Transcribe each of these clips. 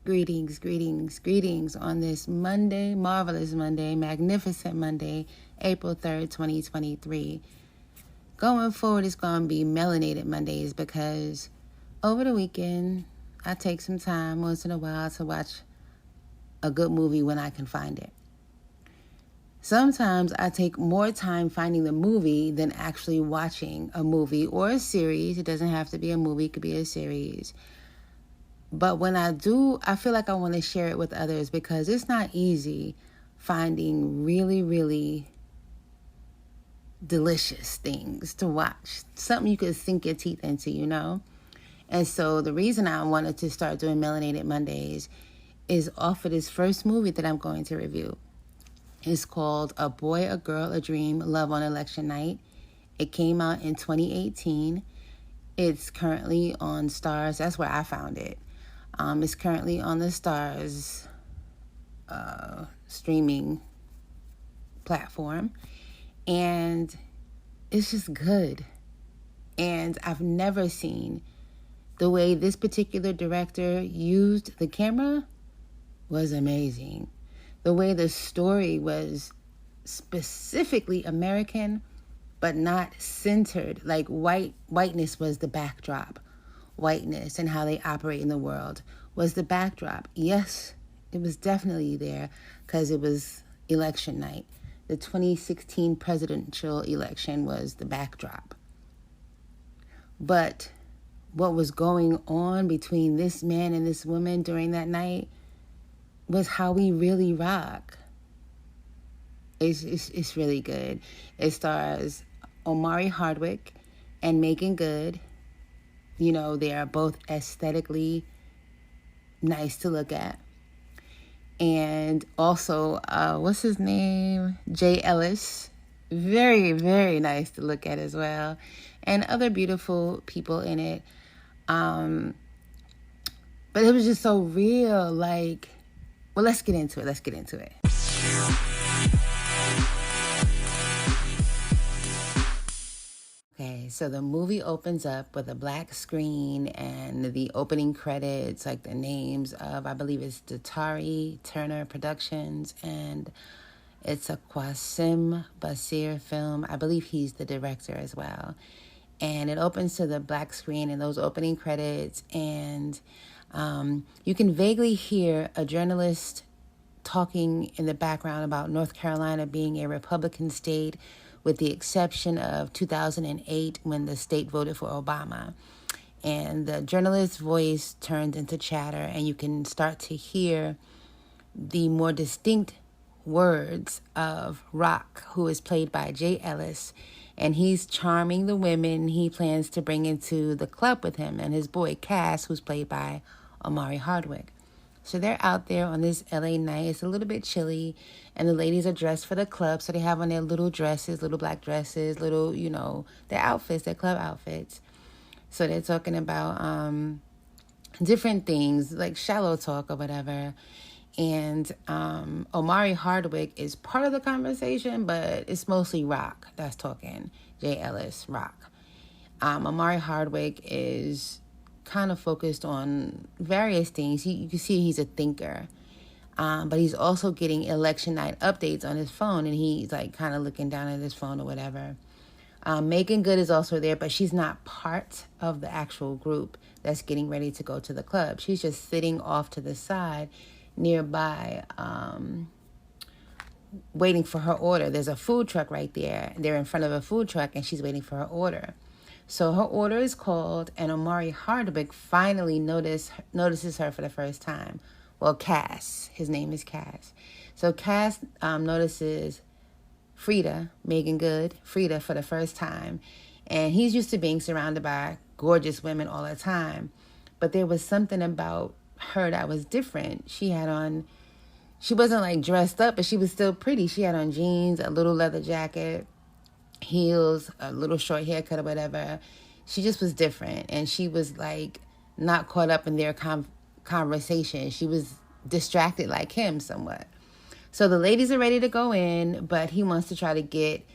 Greetings, greetings, greetings on this Monday, marvelous Monday, magnificent Monday, April 3rd, 2023. Going forward, it's going to be Melanated Mondays because over the weekend, I take some time once in a while to watch a good movie when I can find it. Sometimes I take more time finding the movie than actually watching a movie or a series. It doesn't have to be a movie, it could be a series. But when I do, I feel like I want to share it with others because it's not easy finding really, really delicious things to watch. Something you could sink your teeth into, you know? And so the reason I wanted to start doing Melanated Mondays is off of this first movie that I'm going to review. It's called A Boy, a Girl, a Dream, Love on Election Night. It came out in 2018. It's currently on Stars. That's where I found it. It's currently on the Stars streaming platform. And it's just good. And I've never seen the way this particular director used the camera was amazing. The way the story was specifically American, but not centered. Like whiteness was the backdrop. Whiteness and how they operate in the world was the backdrop. Yes, it was definitely there because it was election night. The 2016 presidential election was the backdrop. But what was going on between this man and this woman during that night was how we really rock. It's really good. It stars Omari Hardwick and Megan Good. You know, they are both aesthetically nice to look at. And also, what's his name? Jay Ellis. Very, very nice to look at as well. And other beautiful people in it. But it was just so real. Like, well, let's get into it. Okay, so the movie opens up with a black screen and the opening credits, like the names of, I believe it's Datari Turner Productions, and it's a Qasim Basir film. I believe he's the director as well. And it opens to the black screen and those opening credits, and you can vaguely hear a journalist talking in the background about North Carolina being a Republican state, with the exception of 2008 when the state voted for Obama. And the journalist's voice turned into chatter, and you can start to hear the more distinct words of Rock, who is played by Jay Ellis. And he's charming the women he plans to bring into the club with him, and his boy Cass, who's played by Omari Hardwick. So they're out there on this LA night. It's a little bit chilly, and the ladies are dressed for the club. So they have on their little dresses, little black dresses, little, you know, their outfits, their club outfits. So they're talking about different things, like shallow talk or whatever. And Omari Hardwick is part of the conversation, but it's mostly Rock that's talking. Jay Ellis, Rock. Omari Hardwick is kind of focused on various things. You can see he's a thinker, but he's also getting election night updates on his phone, and he's like kind of looking down at his phone or whatever. Megan Good is also there, but she's not part of the actual group that's getting ready to go to the club. She's just sitting off to the side nearby, waiting for her order. There's a food truck right there. They're in front of a food truck, and she's waiting for her order. So her order is called, and Omari Hardwick finally notices her for the first time. Well, Cass. His name is Cass. So Cass notices Frida, Megan Good, Frida, for the first time. And he's used to being surrounded by gorgeous women all the time. But there was something about her that was different. She wasn't like dressed up, but she was still pretty. She had on jeans, a little leather jacket, heels, a little short haircut or whatever. She just was different, and she was like not caught up in their conversation. She was distracted like him somewhat. So the ladies are ready to go in, but he wants to try to get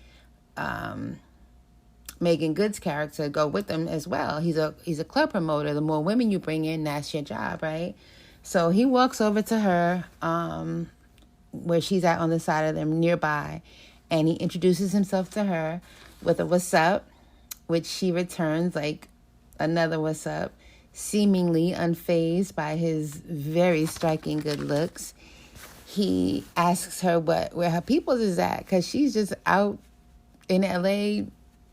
Megan Good's character go with them as well. He's a club promoter. The more women you bring in, that's your job, right? So he walks over to her, where she's at on the side of them nearby, and he introduces himself to her with a "what's up," which she returns like another "what's up," seemingly unfazed by his very striking good looks. He asks her where her peoples is at, because she's just out in LA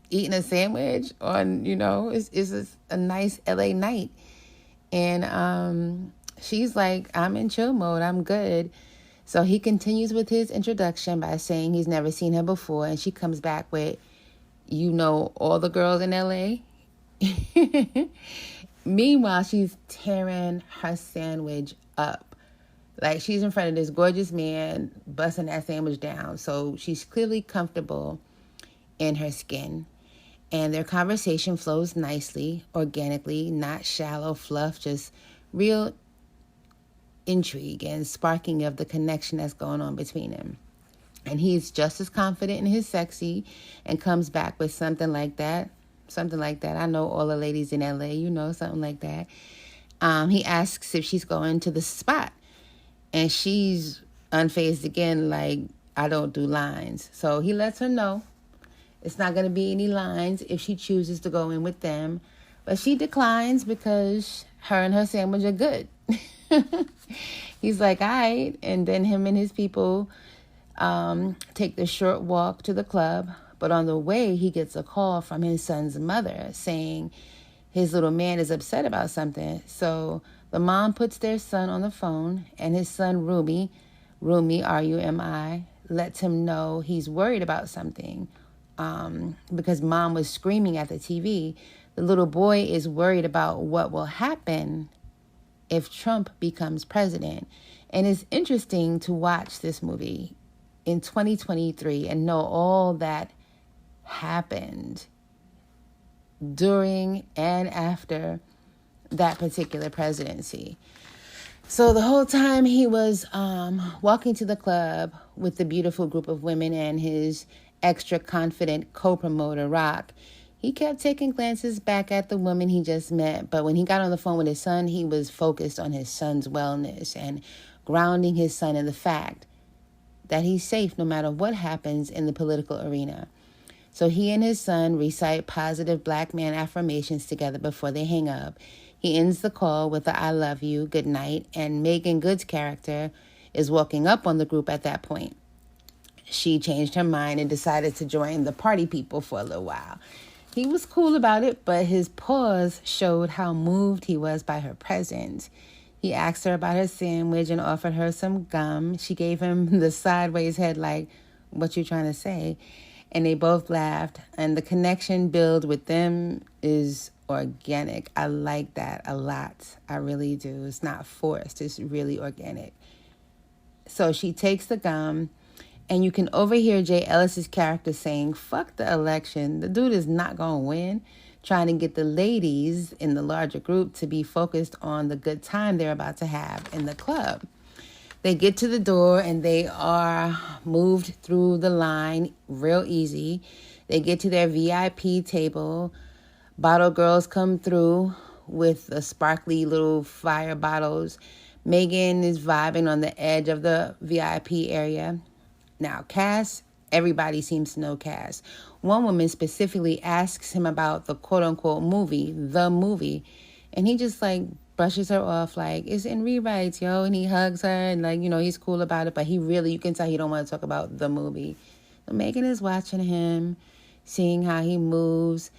eating a sandwich on, it's a nice LA night. And she's like, I'm in chill mode, I'm good. So he continues with his introduction by saying he's never seen her before, and she comes back with, all the girls in LA? Meanwhile, she's tearing her sandwich up. Like, she's in front of this gorgeous man, busting that sandwich down. So she's clearly comfortable in her skin. And their conversation flows nicely, organically, not shallow fluff, just real intrigue and sparking of the connection that's going on between them. And he's just as confident in his sexy and comes back with something like that. Something like that. I know all the ladies in LA, something like that. He asks if she's going to the spot. And she's unfazed again, like, I don't do lines. So he lets her know it's not going to be any lines if she chooses to go in with them. But she declines because her and her sandwich are good. He's like, all right. And then him and his people take the short walk to the club. But on the way, he gets a call from his son's mother saying his little man is upset about something. So the mom puts their son on the phone, and his son, Rumi, Rumi, lets him know he's worried about something because mom was screaming at the TV. The little boy is worried about what will happen if Trump becomes president. And it's interesting to watch this movie in 2023 and know all that happened during and after that particular presidency. So the whole time he was walking to the club with the beautiful group of women and his extra confident co-promoter, Rock, he kept taking glances back at the woman he just met. But when he got on the phone with his son, he was focused on his son's wellness and grounding his son in the fact that he's safe no matter what happens in the political arena. So he and his son recite positive black man affirmations together before they hang up. He ends the call with a "I love you, good night," and Megan Good's character is walking up on the group at that point. She changed her mind and decided to join the party people for a little while. He was cool about it, but his pause showed how moved he was by her presence. He asked her about her sandwich and offered her some gum. She gave him the sideways head like, "What you trying to say?" And they both laughed, and the connection built with them is organic. I like that a lot. I really do. It's not forced. It's really organic. So she takes the gum, and you can overhear Jay Ellis's character saying, "Fuck the election. The dude is not going to win," trying to get the ladies in the larger group to be focused on the good time they're about to have in the club. They get to the door and they are moved through the line real easy. They get to their VIP table. Bottle girls come through with the sparkly little fire bottles. Megan is vibing on the edge of the VIP area. Now, Cass, everybody seems to know Cass. One woman specifically asks him about the quote-unquote movie, the movie, and he just brushes her off like, "It's in rewrites, yo," and he hugs her and he's cool about it, but you can tell he don't want to talk about the movie. So Megan is watching him, seeing how he moves.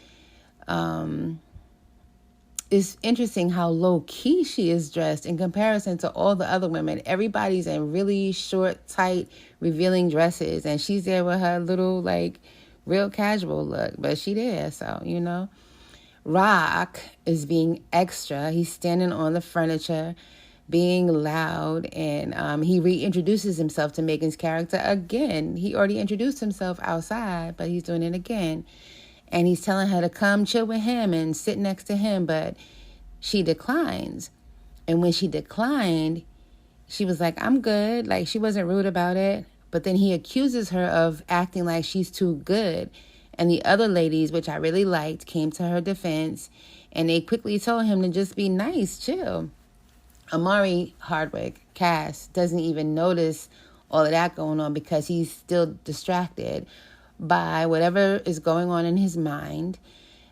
It's interesting how low-key she is dressed in comparison to all the other women. Everybody's in really short, tight, revealing dresses, and she's there with her little, real casual look, but she there, so, Rock is being extra. He's standing on the furniture, being loud, and he reintroduces himself to Megan's character again. He already introduced himself outside, but he's doing it again. And he's telling her to come chill with him and sit next to him, but she declines. And when she declined, she was like, "I'm good." She wasn't rude about it. But then he accuses her of acting like she's too good. And the other ladies, which I really liked, came to her defense. And they quickly told him to just be nice, chill. Amari Hardwick, Cass, doesn't even notice all of that going on because he's still distracted by whatever is going on in his mind,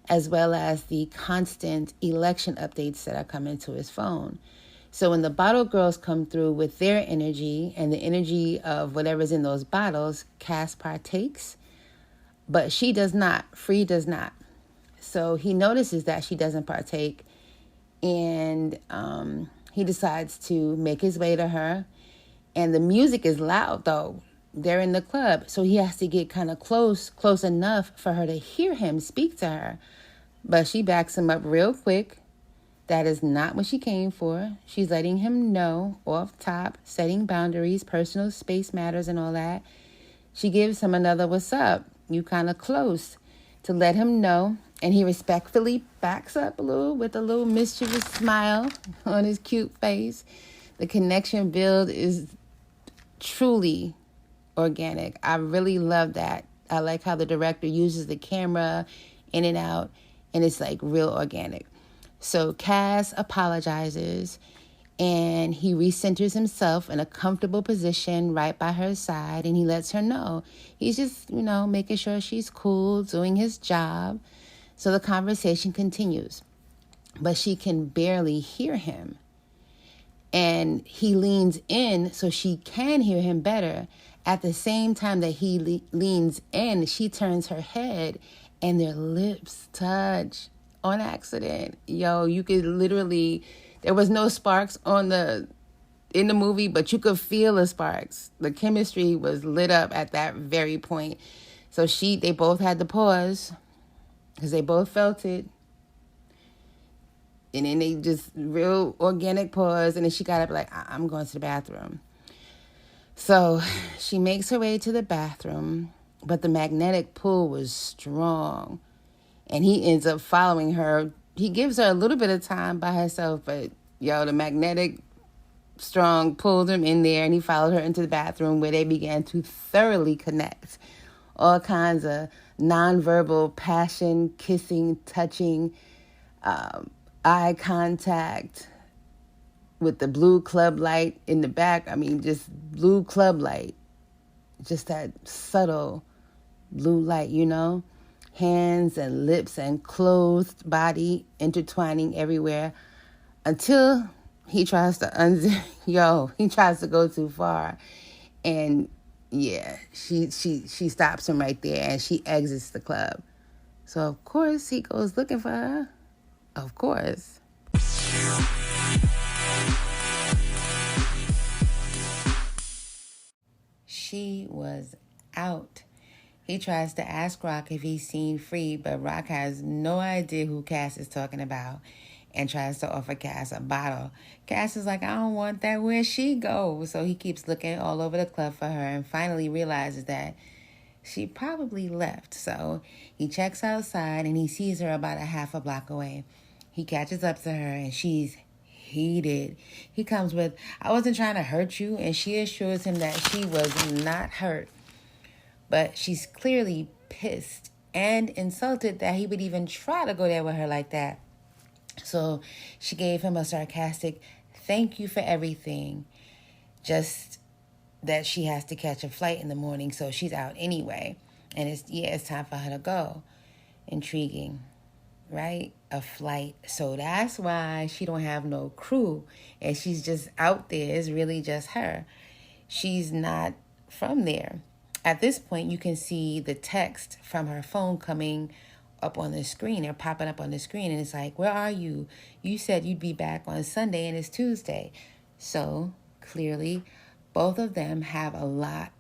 as well as the constant election updates that are coming to his phone. So when the bottle girls come through with their energy and the energy of whatever's in those bottles, Cass partakes, but she does not. Free does not. So he notices that she doesn't partake, and he decides to make his way to her. And the music is loud, though. They're in the club, so he has to get kind of close enough for her to hear him speak to her. But she backs him up real quick. That is not what she came for. She's letting him know off top, setting boundaries, personal space matters and all that. She gives him another "what's up? You kind of close," to let him know. And he respectfully backs up a little with a little mischievous smile on his cute face. The connection build is truly organic. I really love that. I like how the director uses the camera in and out, and it's like real organic. So Cass apologizes, and he recenters himself in a comfortable position right by her side, and he lets her know he's just, making sure she's cool, doing his job. So the conversation continues, but she can barely hear him. And he leans in so she can hear him better. At the same time that he leans in, she turns her head and their lips touch on accident. Yo, you could literally, there was no sparks in the movie, but you could feel the sparks. The chemistry was lit up at that very point. So they both had to pause because they both felt it. And then they just real organic pause. And then she got up like, I'm going to the bathroom. So she makes her way to the bathroom, but the magnetic pull was strong. And he ends up following her. He gives her a little bit of time by herself, but the magnetic strong pulled him in there, and he followed her into the bathroom where they began to thoroughly connect. All kinds of nonverbal passion, kissing, touching, eye contact with the blue club light in the back. I mean, just blue club light. Just that subtle blue light, Hands and lips and clothed body intertwining everywhere until he tries to unzip. He tries to go too far. And she stops him right there and she exits the club. So of course he goes looking for her. Of course. She was out. He tries to ask Rock if he's seen Free, but Rock has no idea who Cass is talking about and tries to offer Cass a bottle. Cass is like, I don't want that. Where she go? So he keeps looking all over the club for her and finally realizes that she probably left. So he checks outside and he sees her about a half a block away. He catches up to her and she's heated. He comes with, I wasn't trying to hurt you, and she assures him that she was not hurt. But she's clearly pissed and insulted that he would even try to go there with her like that. So she gave him a sarcastic, thank you for everything. Just that she has to catch a flight in the morning, so she's out anyway. And it's time for her to go. Intriguing, right? A flight. So that's why she don't have no crew. And she's just out there. It's really just her. She's not from there. At this point, you can see the text from her phone coming up on the screen or popping up on the screen. And it's like, where are you? You said you'd be back on Sunday and it's Tuesday. So clearly, both of them have a lot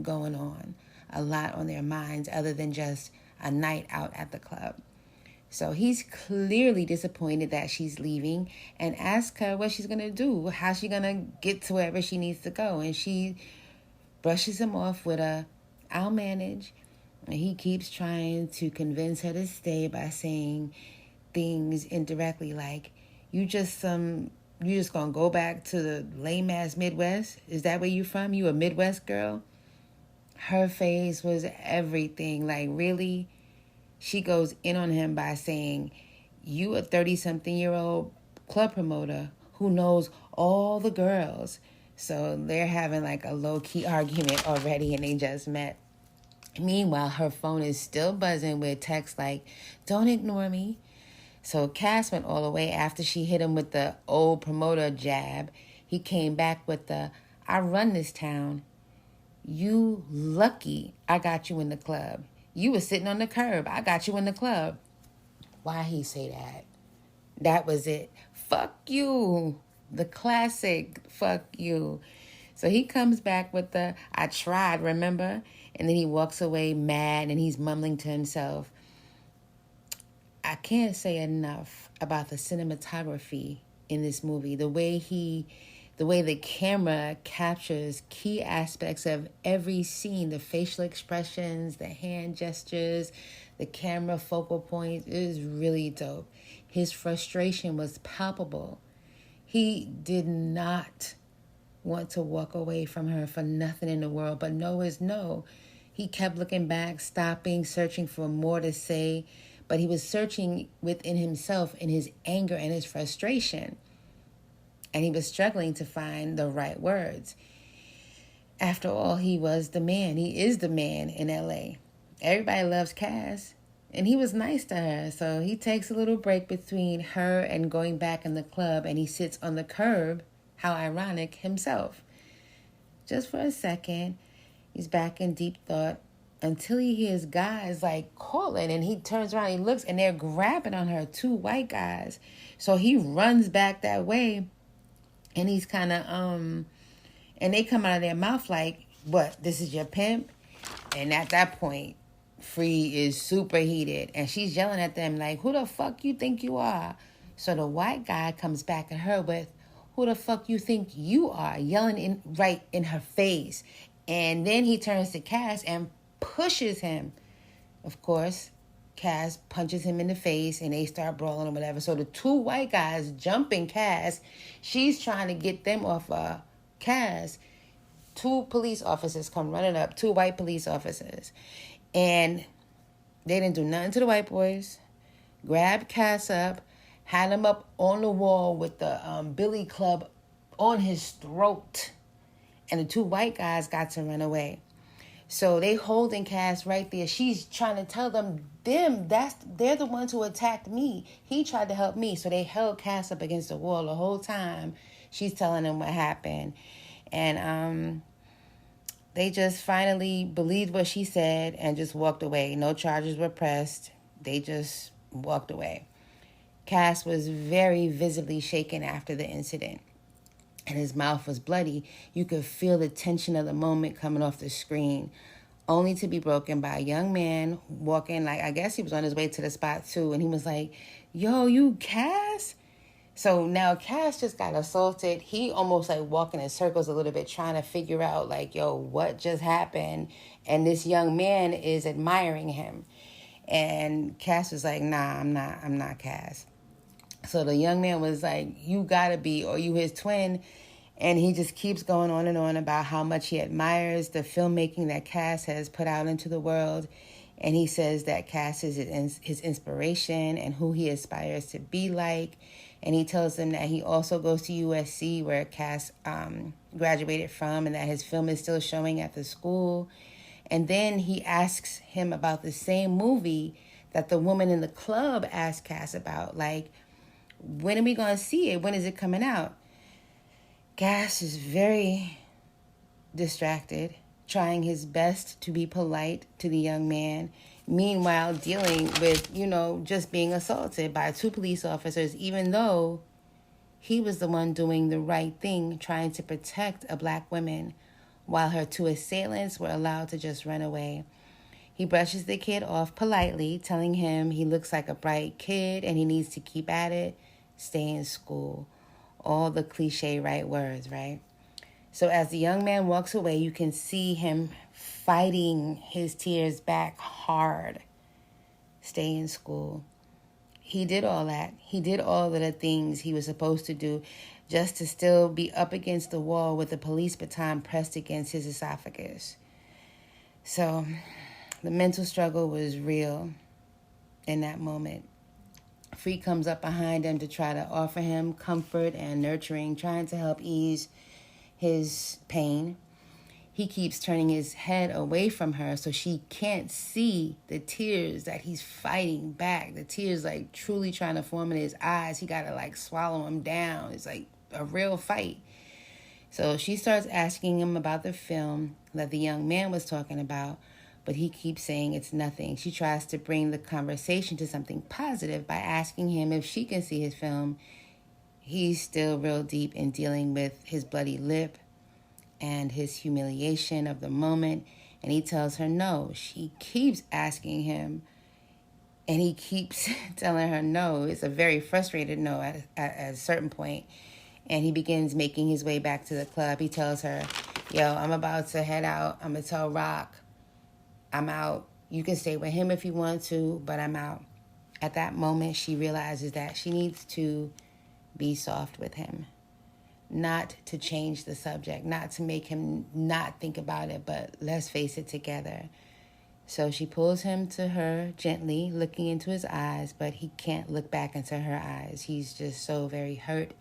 going on, a lot on their minds other than just a night out at the club. So he's clearly disappointed that she's leaving and asks her what she's going to do, how she's going to get to wherever she needs to go. And she brushes him off with I'll manage. And he keeps trying to convince her to stay by saying things indirectly like, you just gonna go back to the lame ass Midwest? Is that where you from? You a Midwest girl? Her face was everything. Like, really? She goes in on him by saying, you a 30-something-year-old club promoter who knows all the girls. So they're having like a low-key argument already, and they just met. Meanwhile, her phone is still buzzing with texts like, don't ignore me. So Cass went all the way after she hit him with the old promoter jab. He came back with the, I run this town. You lucky I got you in the club. You were sitting on the curb. I got you in the club. Why he say that? That was it. Fuck you. The classic fuck you. So he comes back with the, I tried, remember? And then he walks away mad and he's mumbling to himself. I can't say enough about the cinematography in this movie. The way the camera captures key aspects of every scene, the facial expressions, the hand gestures, the camera focal points, it is really dope. His frustration was palpable. He did not want to walk away from her for nothing in the world, but no is no. He kept looking back, stopping, searching for more to say, but he was searching within himself in his anger and his frustration. And he was struggling to find the right words. After all, he was the man. He is the man in LA. Everybody loves Cass. And he was nice to her. So he takes a little break between her and going back in the club. And he sits on the curb, how ironic, himself. Just for a second, he's back in deep thought until he hears guys like calling. And he turns around, he looks, and they're grabbing on her, two white guys. So he runs back that way. And he's kind of, and they come out of their mouth like, what, this is your pimp? And at that point, Free is super heated. And she's yelling at them like, who the fuck you think you are? So the white guy comes back at her with, who the fuck you think you are? Yelling right in her face. And then he turns to Cass and pushes him. Of course, Cass punches him in the face and they start brawling or whatever. So the two white guys jumping Cass. She's trying to get them off Cass. Two police officers come running up, two white police officers. And they didn't do nothing to the white boys. Grabbed Cass up, had him up on the wall with the billy club on his throat. And the two white guys got to run away. So they holding Cass right there. She's trying to tell them, they're the ones who attacked me. He tried to help me. So they held Cass up against the wall the whole time. She's telling them what happened. And they just finally believed what she said and just walked away. No charges were pressed. They just walked away. Cass was very visibly shaken after the incident. And his mouth was bloody. You could feel the tension of the moment coming off the screen, only to be broken by a young man walking, like, I guess he was on his way to the spot too, and he was like, yo, you Cass? So now Cass just got assaulted. He almost like walking in circles a little bit, trying to figure out like, yo, what just happened? And this young man is admiring him. And Cass was like, nah, I'm not Cass. So the young man was like, you gotta be, or you his twin. And he just keeps going on and on about how much he admires the filmmaking that Cass has put out into the world. And he says that Cass is his inspiration and who he aspires to be like. And he tells them that he also goes to USC, where Cass graduated from, and that his film is still showing at the school. And then he asks him about the same movie that the woman in the club asked Cass about. Like, when are we going to see it? When is it coming out? Cass is very distracted, trying his best to be polite to the young man. Meanwhile, dealing with, just being assaulted by two police officers, even though he was the one doing the right thing, trying to protect a black woman, while her two assailants were allowed to just run away. He brushes the kid off politely, telling him he looks like a bright kid and he needs to keep at it, stay in school. All the cliche right words, right? So as the young man walks away, you can see him fighting his tears back hard. Stay in school. He did all that. He did all of the things he was supposed to do just to still be up against the wall with the police baton pressed against his esophagus. So the mental struggle was real in that moment. Free comes up behind him to try to offer him comfort and nurturing, trying to help ease his pain. He keeps turning his head away from her so she can't see the tears that he's fighting back. The tears like truly trying to form in his eyes. He got to like swallow them down. It's like a real fight. So she starts asking him about the film that the young man was talking about, but he keeps saying it's nothing. She tries to bring the conversation to something positive by asking him if she can see his film. He's still real deep in dealing with his bloody lip and his humiliation of the moment, and he tells her no. She keeps asking him, and he keeps telling her no. It's a very frustrated no at a certain point, and he begins making his way back to the club. He tells her, yo, I'm about to head out. I'm going to tell Rock I'm out. You can stay with him if you want to, but I'm out. At that moment, she realizes that she needs to be soft with him. Not to change the subject, not to make him not think about it, but let's face it together. So she pulls him to her gently, looking into his eyes, but he can't look back into her eyes. He's just so very hurt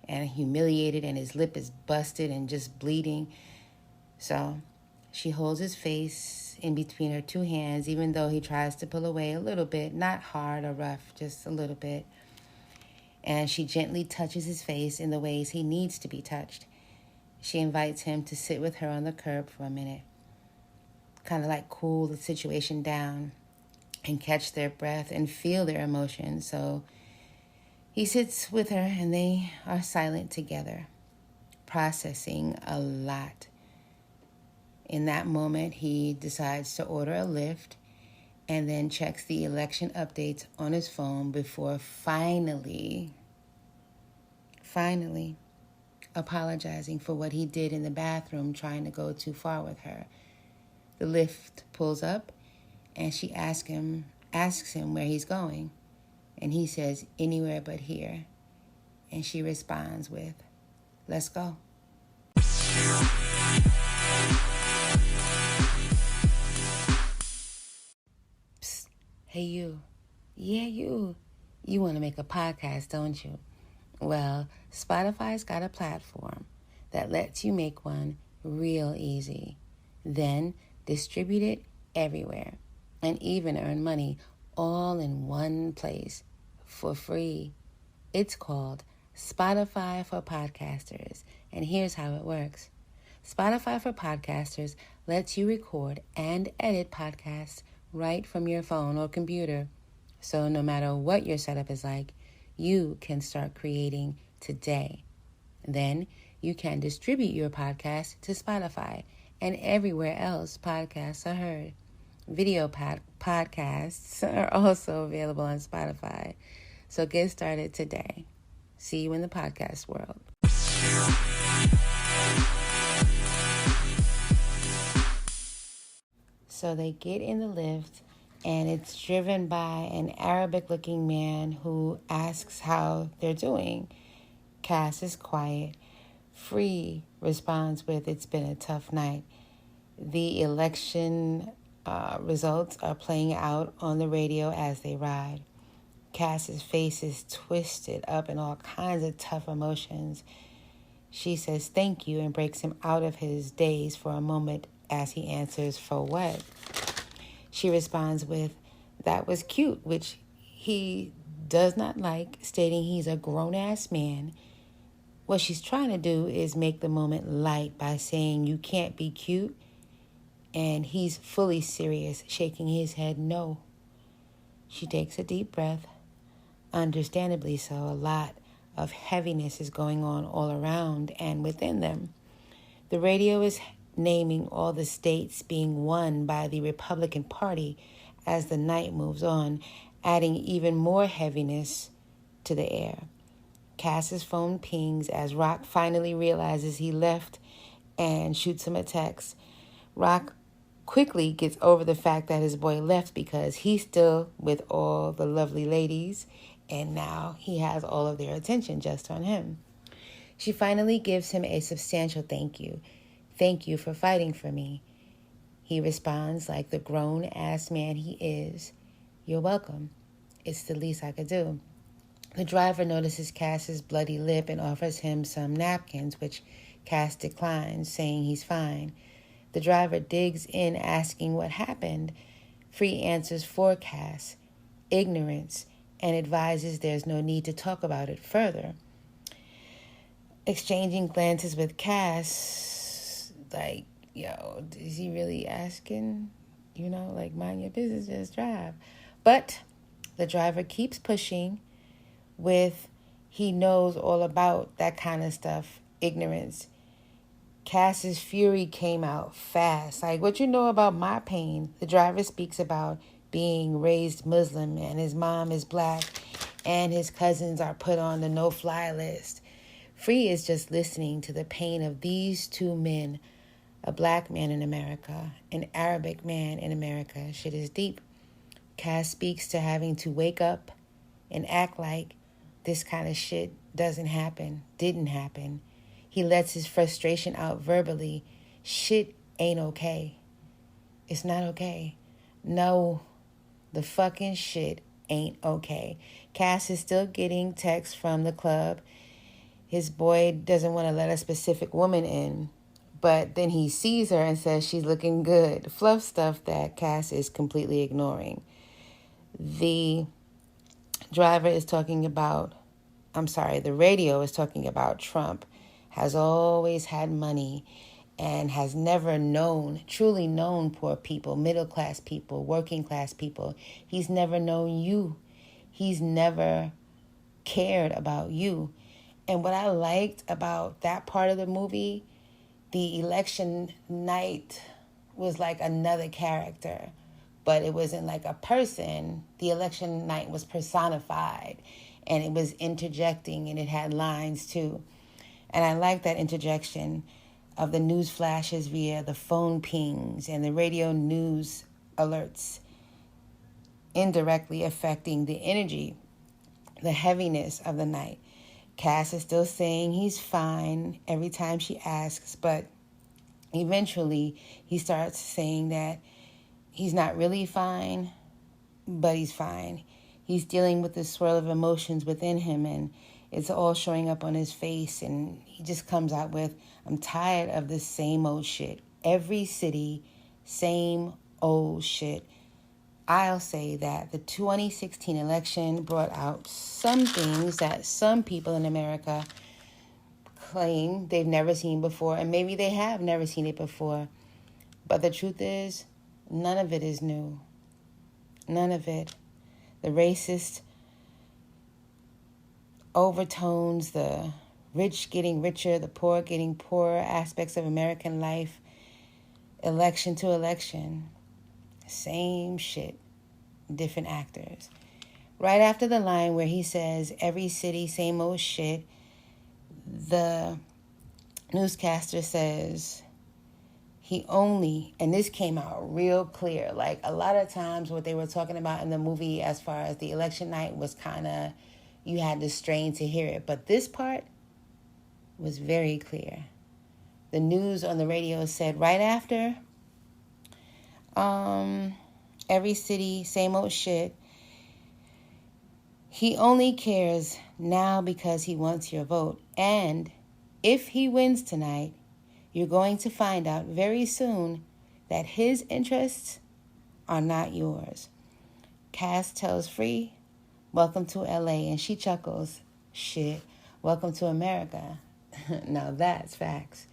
and humiliated, and his lip is busted and just bleeding. So she holds his face in between her two hands, even though he tries to pull away a little bit, not hard or rough, just a little bit. And she gently touches his face in the ways he needs to be touched. She invites him to sit with her on the curb for a minute, kind of like cool the situation down and catch their breath and feel their emotions. So he sits with her and they are silent together, processing a lot. In that moment, he decides to order a Lyft and then checks the election updates on his phone before finally apologizing for what he did in the bathroom, trying to go too far with her. The Lyft pulls up and she asks him where he's going. And he says, anywhere but here. And she responds with, let's go. Psst, hey you. Yeah, you. You want to make a podcast, don't you? Well, Spotify's got a platform that lets you make one real easy. Then distribute it everywhere and even earn money all in one place for free. It's called Spotify for Podcasters, and here's how it works. Spotify for Podcasters lets you record and edit podcasts right from your phone or computer. So no matter what your setup is like, you can start creating today. Then you can distribute your podcast to Spotify and everywhere else podcasts are heard. Video podcasts are also available on Spotify. So get started today. See you in the podcast world. So they get in the Lyft, and it's driven by an Arabic-looking man who asks how they're doing. Cass is quiet. Free responds with, it's been a tough night. The election results are playing out on the radio as they ride. Cass's face is twisted up in all kinds of tough emotions. She says thank you and breaks him out of his daze for a moment as he answers, for what? She responds with, that was cute, which he does not like, stating he's a grown-ass man. What she's trying to do is make the moment light by saying you can't be cute, and he's fully serious, shaking his head no. She takes a deep breath. Understandably so, a lot of heaviness is going on all around and within them. The radio is naming all the states being won by the Republican Party as the night moves on, adding even more heaviness to the air. Cass's phone pings as Rock finally realizes he left and shoots him a text. Rock quickly gets over the fact that his boy left because he's still with all the lovely ladies, and now he has all of their attention just on him. She finally gives him a substantial thank you. Thank you for fighting for me. He responds like the grown-ass man he is. You're welcome. It's the least I could do. The driver notices Cass's bloody lip and offers him some napkins, which Cass declines, saying he's fine. The driver digs in, asking what happened. Free answers for Cass, ignorance, and advises there's no need to talk about it further. Exchanging glances with Cass, like, yo, is he really asking? Like, mind your business, just drive. But the driver keeps pushing with he knows all about that kind of stuff, ignorance. Cass's fury came out fast. Like, what you know about my pain? The driver speaks about being raised Muslim and his mom is black and his cousins are put on the no-fly list. Free is just listening to the pain of these two men, a black man in America, an Arabic man in America. Shit is deep. Cass speaks to having to wake up and act like this kind of shit didn't happen. He lets his frustration out verbally. Shit ain't okay. It's not okay. No, the fucking shit ain't okay. Cass is still getting texts from the club. His boy doesn't want to let a specific woman in, but then he sees her and says she's looking good. Fluff stuff that Cass is completely ignoring. The radio is talking about Trump has always had money and has never truly known poor people, middle-class people, working-class people. He's never known you. He's never cared about you. And what I liked about that part of the movie, the election night was like another character, but it wasn't like a person. The election night was personified, and it was interjecting, and it had lines too. And I like that interjection of the news flashes via the phone pings and the radio news alerts, indirectly affecting the energy, the heaviness of the night. Cass is still saying he's fine every time she asks, but eventually he starts saying that he's not really fine, but he's fine. He's dealing with the swirl of emotions within him, and it's all showing up on his face, and he just comes out with, I'm tired of this same old shit. Every city, same old shit. I'll say that the 2016 election brought out some things that some people in America claim they've never seen before, and maybe they have never seen it before. But the truth is, none of it is new. None of it. The racist overtones, the rich getting richer, the poor getting poorer aspects of American life, election to election, same shit, different actors. Right after the line where he says, every city, same old shit, the newscaster says, and this came out real clear, like a lot of times what they were talking about in the movie as far as the election night was kind of, you had to strain to hear it. But this part was very clear. The news on the radio said right after, every city, same old shit. He only cares now because he wants your vote. And if he wins tonight, you're going to find out very soon that his interests are not yours. Cass tells Free, welcome to LA, and she chuckles, shit, welcome to America. Now that's facts.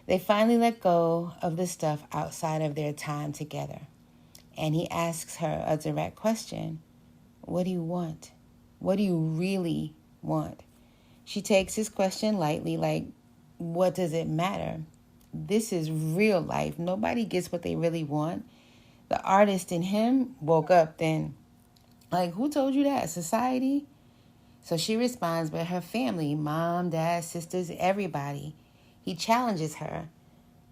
They finally let go of the stuff outside of their time together. And he asks her a direct question. What do you want? What do you really want? She takes his question lightly, like, what does it matter? This is real life. Nobody gets what they really want. The artist in him woke up then. Like, who told you that? Society? So she responds with her family, mom, dad, sisters, everybody. He challenges her.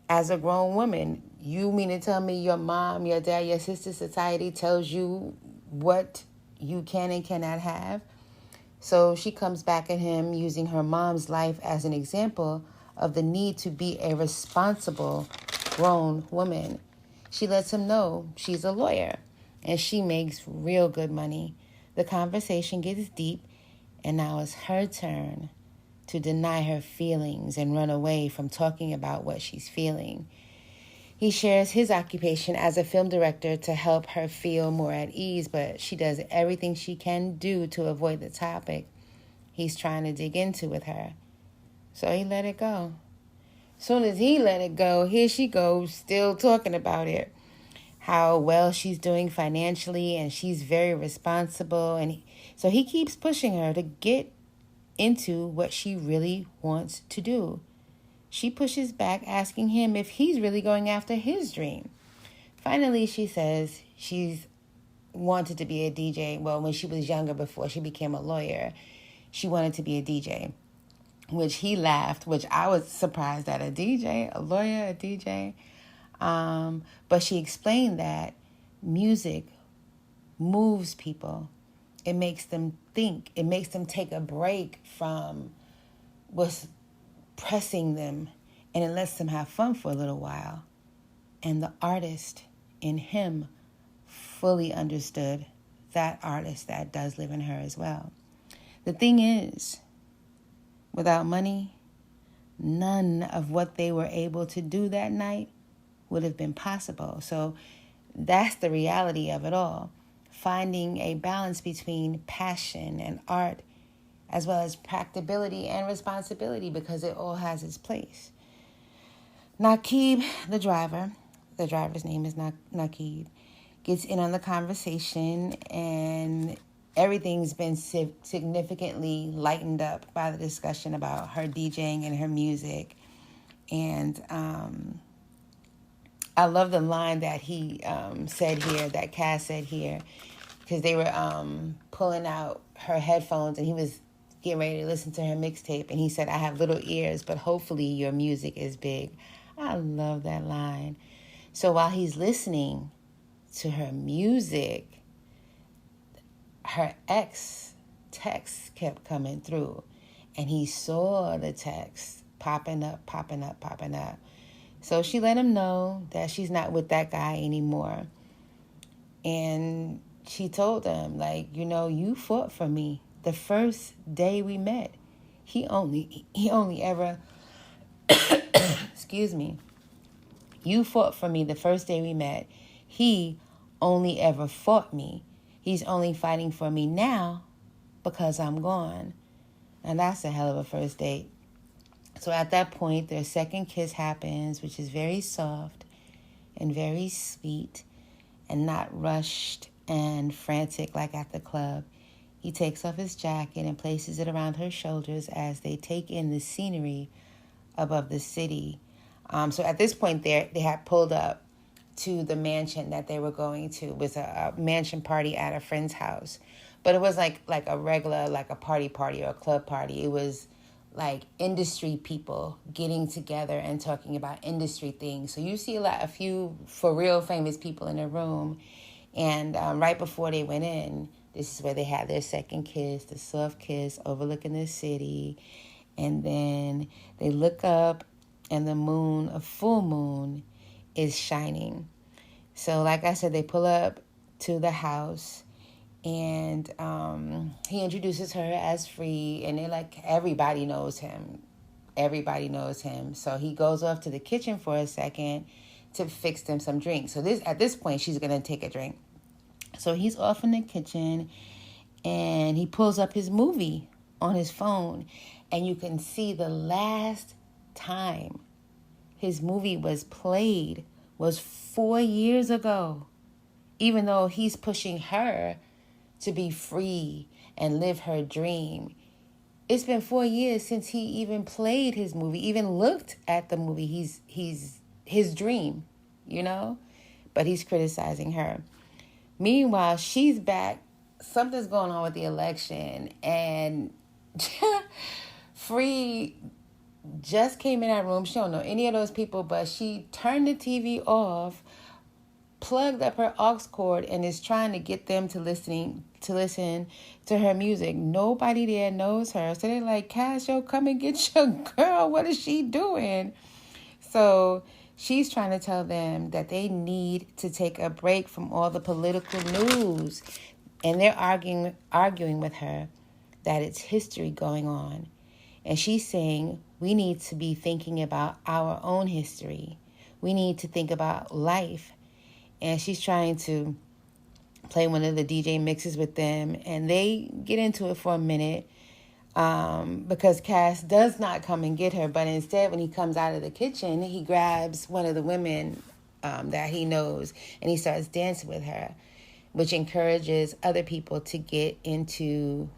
As a grown woman, you mean to tell me your mom, your dad, your sister, society tells you what you can and cannot have? So she comes back at him using her mom's life as an example of the need to be a responsible grown woman. She lets him know she's a lawyer and she makes real good money. The conversation gets deep, and now it's her turn to deny her feelings and run away from talking about what she's feeling. He shares his occupation as a film director to help her feel more at ease, but she does everything she can do to avoid the topic he's trying to dig into with her. So he let it go. Soon as he let it go, here she goes, still talking about it. How well she's doing financially, and she's very responsible. And so he keeps pushing her to get into what she really wants to do. She pushes back, asking him if he's really going after his dream. Finally, she says she's wanted to be a DJ. Well, when she was younger, before she became a lawyer, she wanted to be a DJ, which he laughed, which I was surprised at. A DJ, a lawyer, a DJ. But she explained that music moves people. It makes them think. It makes them take a break from what's pressing them, and it lets them have fun for a little while. And the artist in him fully understood that artist that does live in her as well. The thing is, without money, none of what they were able to do that night would have been possible. So that's the reality of it all. Finding a balance between passion and art, as well as practicability and responsibility, because it all has its place. Naqib, the driver's name is Naqib, gets in on the conversation, and everything's been significantly lightened up by the discussion about her DJing and her music. And I love the line that he said here, that Cass said here, because they were pulling out her headphones, and he was getting ready to listen to her mixtape, and he said, "I have little ears, but hopefully your music is big." I love that line. So while he's listening to her music, her ex text kept coming through, and he saw the text popping up. So she let him know that she's not with that guy anymore. And she told him, like, you fought for me the first day we met. He only ever, excuse me. You fought for me the first day we met. He only ever fought me. He's only fighting for me now because I'm gone. And that's a hell of a first date. So at that point, their second kiss happens, which is very soft and very sweet and not rushed and frantic like at the club. He takes off his jacket and places it around her shoulders as they take in the scenery above the city. So at this point, they had pulled up to the mansion that they were going to. It was a mansion party at a friend's house. But it was like a regular, like a party or a club party. It was like industry people getting together and talking about industry things. So you see a few for real famous people in the room. And right before they went in, this is where they had their second kiss, the soft kiss overlooking the city. And then they look up, and the moon, a full moon, is shining. So like I said, they pull up to the house, and he introduces her as Free, and they're like, everybody knows him. So he goes off to the kitchen for a second to fix them some drinks. So at this point, she's going to take a drink. So he's off in the kitchen, and he pulls up his movie on his phone, and you can see the last time his movie was played was 4 years ago, even though he's pushing her to be free and live her dream. It's been 4 years since he even played his movie, even looked at the movie. He's his dream, but he's criticizing her. Meanwhile, she's back. Something's going on with the election, and Free just came in that room. She don't know any of those people, but she turned the TV off, plugged up her aux cord, and is trying to get them to listen to her music. Nobody there knows her. So they're like, Cass, come and get your girl. What is she doing? So she's trying to tell them that they need to take a break from all the political news. And they're arguing with her that it's history going on. And she's saying we need to be thinking about our own history. We need to think about life. And she's trying to play one of the DJ mixes with them. And they get into it for a minute because Cass does not come and get her. But instead, when he comes out of the kitchen, he grabs one of the women that he knows and he starts dancing with her, which encourages other people to get into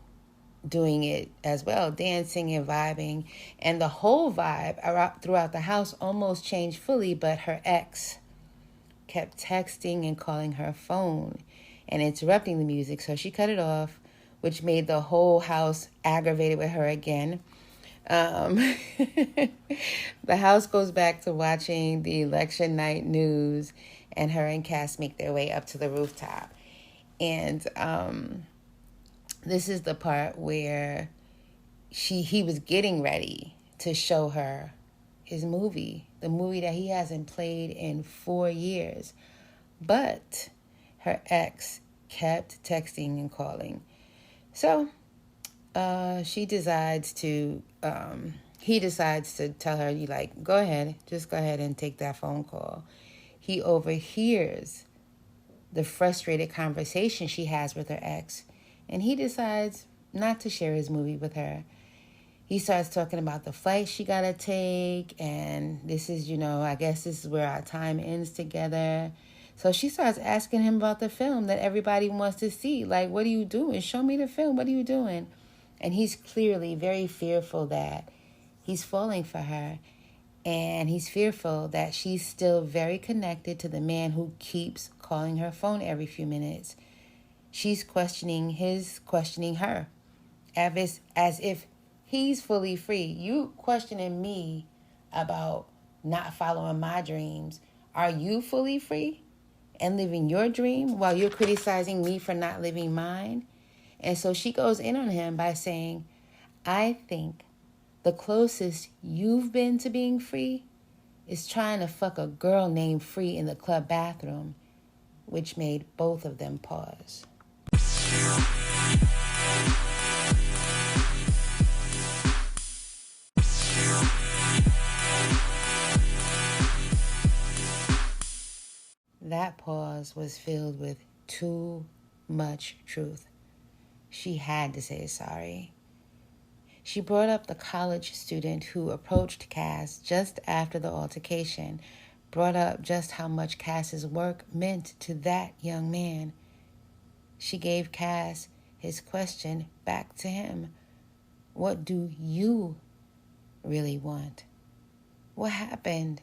doing it as well, dancing and vibing. And the whole vibe throughout the house almost changed fully, but her ex kept texting and calling her phone and interrupting the music, so she cut it off, which made the whole house aggravated with her again. The house goes back to watching the election night news, and her and Cass make their way up to the rooftop. And this is the part where he was getting ready to show her his movie, the movie that he hasn't played in 4 years. But her ex kept texting and calling. So he decides to tell her, you like, go ahead and take that phone call. He overhears the frustrated conversation she has with her ex, and he decides not to share his movie with her. He starts talking about the flight she gotta take, and this is, I guess this is where our time ends together. So she starts asking him about the film that everybody wants to see. Like, what are you doing? Show me the film. What are you doing? And he's clearly very fearful that he's falling for her. And he's fearful that she's still very connected to the man who keeps calling her phone every few minutes. She's questioning her, as if he's fully free. You questioning me about not following my dreams. Are you fully free and living your dream while you're criticizing me for not living mine? And so she goes in on him by saying, I think the closest you've been to being free is trying to fuck a girl named Free in the club bathroom, which made both of them pause. That pause was filled with too much truth. She had to say sorry. She brought up the college student who approached Cass just after the altercation, brought up just how much Cass's work meant to that young man. She gave Cass his question back to him. What do you really want? What happened?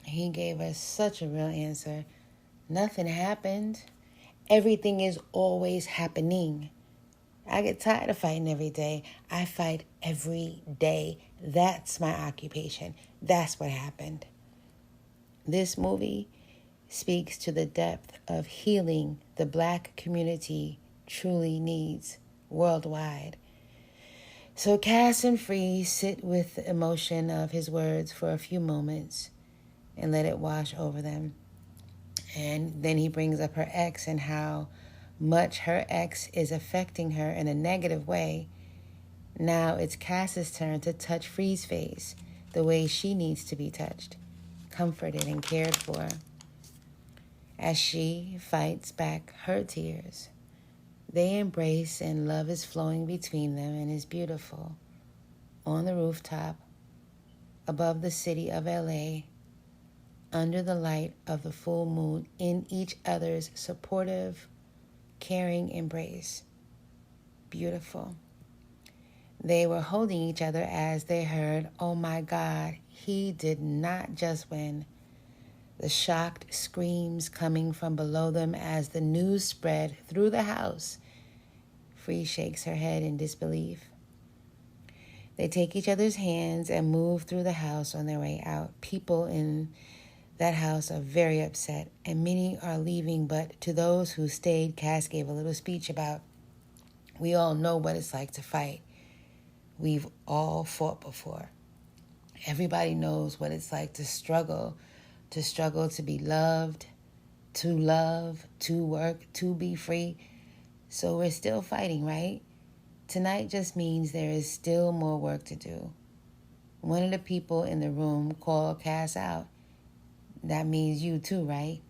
He gave us such a real answer. Nothing happened. Everything is always happening. I get tired of fighting every day. I fight every day. That's my occupation. That's what happened. This movie speaks to the depth of healing the Black community truly needs worldwide. So Cass and Free sit with the emotion of his words for a few moments and let it wash over them. And then he brings up her ex and how much her ex is affecting her in a negative way. Now it's Cass's turn to touch Free's face the way she needs to be touched, comforted and cared for, as she fights back her tears. They embrace and love is flowing between them and is beautiful. On the rooftop, above the city of LA, under the light of the full moon, in each other's supportive, caring embrace. Beautiful. They were holding each other as they heard, oh my God, he did not just win. The shocked screams coming from below them as the news spread through the house. Free shakes her head in disbelief. They take each other's hands and move through the house on their way out. People in that house are very upset, and many are leaving, but to those who stayed, Cass gave a little speech about, we all know what it's like to fight. We've all fought before. Everybody knows what it's like to struggle to be loved, to love, to work, to be free. So we're still fighting, right? Tonight just means there is still more work to do. One of the people in the room called Cass out. That means you too, right?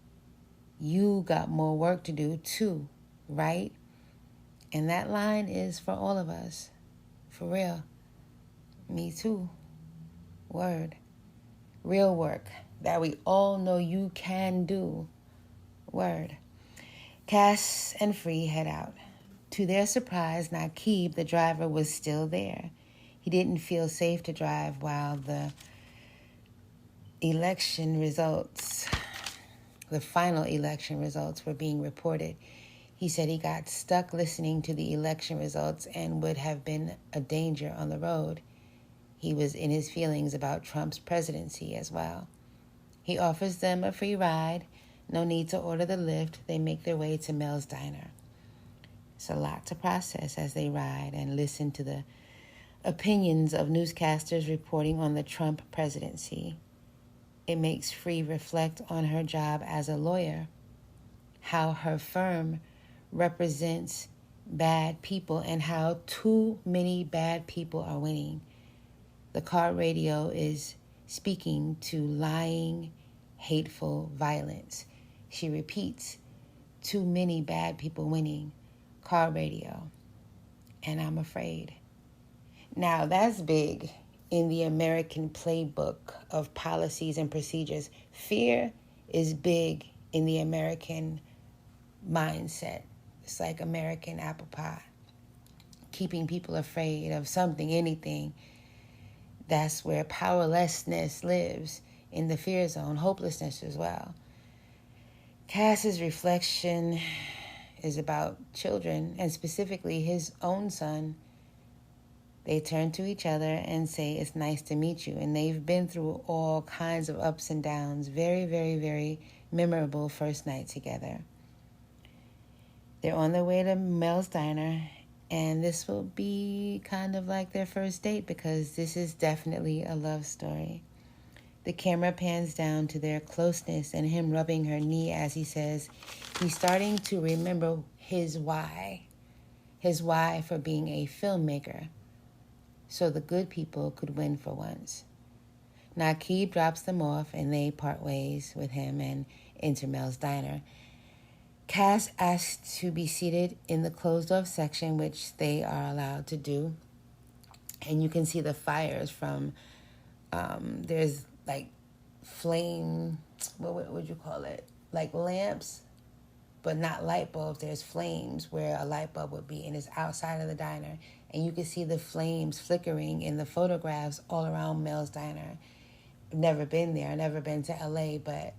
You got more work to do too, right? And that line is for all of us. For real. Me too. Word. Real work that we all know you can do. Word. Cass and Free head out. To their surprise, Naqib, the driver, was still there. He didn't feel safe to drive while the final election results were being reported. He said he got stuck listening to the election results and would have been a danger on the road. He was in his feelings about Trump's presidency as well. He offers them a free ride. No need to order the lift. They make their way to Mel's Diner. It's a lot to process as they ride and listen to the opinions of newscasters reporting on the Trump presidency. It makes Free reflect on her job as a lawyer, how her firm represents bad people and how too many bad people are winning. The car radio is speaking to lying, hateful violence. She repeats, too many bad people winning. Car radio. And I'm afraid. Now that's big in the American playbook of policies and procedures. Fear is big in the American mindset. It's like American apple pie. Keeping people afraid of something, anything. That's where powerlessness lives, in the fear zone, hopelessness as well. Cass's reflection is about children, and specifically his own son. They turn to each other and say, it's nice to meet you. And they've been through all kinds of ups and downs. Very, very, very memorable first night together. They're on their way to Mel's Diner, and this will be kind of like their first date because this is definitely a love story. The camera pans down to their closeness and him rubbing her knee as he says he's starting to remember his why for being a filmmaker, so the good people could win for once. Naqib drops them off and they part ways with him and enter Mel's Diner. Cass asks to be seated in the closed-off section, which they are allowed to do. And you can see the fires from, there's like flame, what would you call it? Like lamps, but not light bulbs. There's flames where a light bulb would be, and it's outside of the diner. And you can see the flames flickering in the photographs all around Mel's Diner. I've never been there. I've never been to LA, but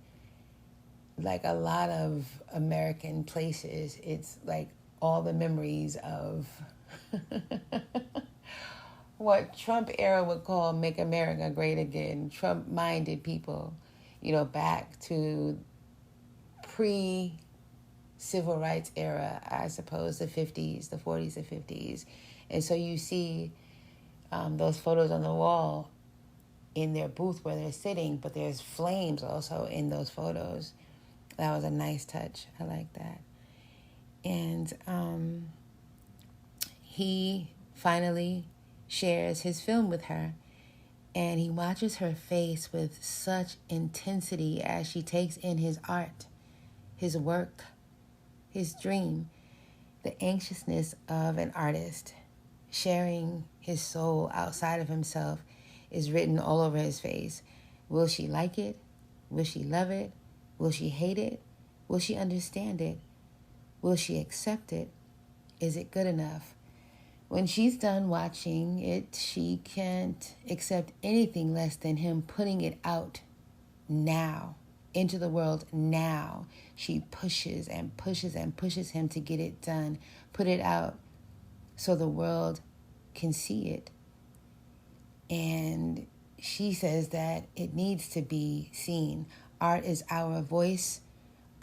like a lot of American places, it's like all the memories of what Trump era would call Make America Great Again. Trump-minded people, back to pre-civil rights era, I suppose, the 50s, the 40s and 50s. And so you see those photos on the wall in their booth where they're sitting, but there's flames also in those photos. That was a nice touch. I like that. And he finally shares his film with her, and he watches her face with such intensity as she takes in his art, his work, his dream, the anxiousness of an artist. Sharing his soul outside of himself is written all over his face. Will she like it? Will she love it? Will she hate it? Will she understand it? Will she accept it? Is it good enough? When she's done watching it, she can't accept anything less than him putting it out now, into the world now. She pushes and pushes and pushes him to get it done, put it out so the world can see it. And she says that it needs to be seen. Art is our voice.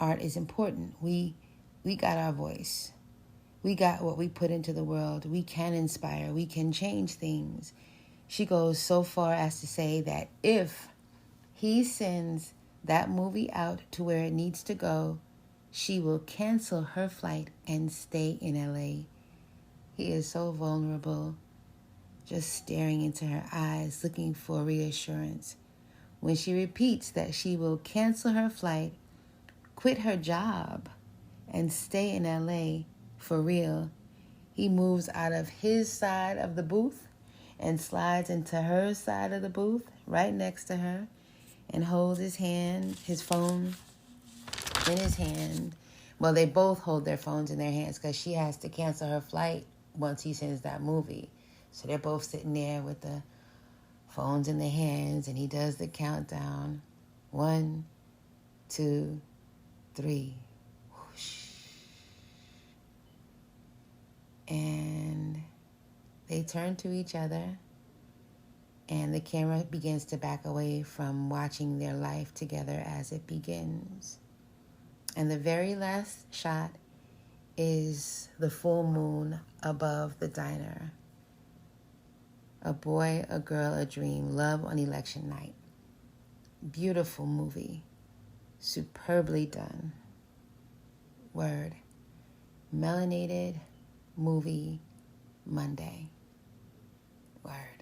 Art is important. We got our voice. We got what we put into the world. We can inspire. We can change things. She goes so far as to say that if he sends that movie out to where it needs to go, she will cancel her flight and stay in LA. He is so vulnerable, just staring into her eyes, looking for reassurance. When she repeats that she will cancel her flight, quit her job, and stay in LA for real, he moves out of his side of the booth and slides into her side of the booth, right next to her, and holds his hand, his phone in his hand. Well, they both hold their phones in their hands because she has to cancel her flight once he sends that movie. So they're both sitting there with the phones in their hands, and he does the countdown. 1, 2, 3. Whoosh. And they turn to each other, and the camera begins to back away from watching their life together as it begins. And the very last shot is the full moon above the diner. A boy, a girl, a dream, love on election night. Beautiful movie. Superbly done. Word. Melanated movie Monday. Word.